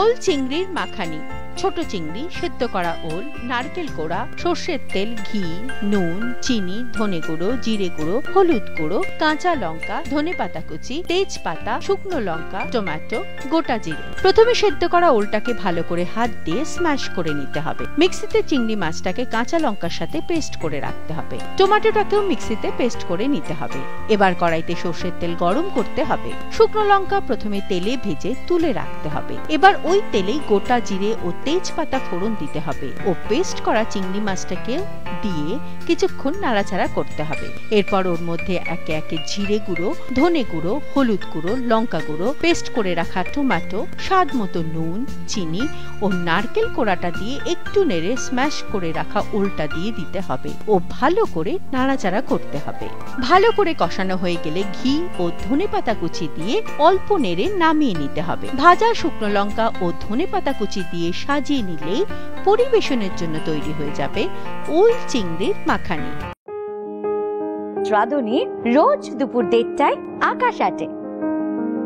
ওল চিংড়ির মাখানি। ছোট চিংড়ি, সেদ্ধ করা ওল, নারকেল কোড়া, সর্ষের তেল, ঘি, নুন, চিনি, ধনে গুঁড়ো, জিরে গুঁড়ো, হলুদ গুঁড়ো, কাঁচা লঙ্কা, ধনেপাতা কুচি, তেজপাতা, শুকনো লঙ্কা, টমেটো, গোটা জিরে। প্রথমে সেদ্ধ করা ওলটাকে ভালো করে হাত দিয়ে স্ম্যাশ করে নিতে হবে। মিক্সিতে চিংড়ি মাছটাকে কাঁচা লঙ্কার সাথে পেস্ট করে রাখতে হবে। টমেটোটাকেও মিক্সিতে পেস্ট করে নিতে হবে। এবার কড়াইতে সর্ষের তেল গরম করতে হবে। শুকনো লঙ্কা প্রথমে তেলে ভেজে তুলে রাখতে হবে। এবার ওই তেলেই গোটা জিরে ও তেজপাতা ফোড়ন দিতে হবে ও পেস্ট করা চিংড়ি মাছটাকে দিয়ে কিছুক্ষণ নাড়াচাড়া করতে হবে। এরপর ওর মধ্যে একে একে জিরে গুঁড়ো, ধনে গুঁড়ো, হলুদ গুঁড়ো, লঙ্কা গুঁড়ো, পেস্ট করে রাখা টমেটো, স্বাদ মতো নুন, চিনি ও নারকেল কোড়াটা দিয়ে একটু নেড়ে স্ম্যাশ করে রাখা ওলটা দিয়ে দিতে হবে ও ভালো করে নাড়াচাড়া করতে হবে। ভালো করে কষানো হয়ে গেলে ঘি ও ধনেপাতা কুচি দিয়ে অল্প নেড়ে নামিয়ে নিতে হবে। ভাজা শুকনো লঙ্কা ও ধনেপাতা কুচি দিয়ে সাজিয়ে নিলেই পরিবেশনের জন্য তৈরি হয়ে যাবে ওল চিংড়ির মাখানি। রাঁধুনি রোজ দুপুর 1:30টায় আকাশ 8-এ।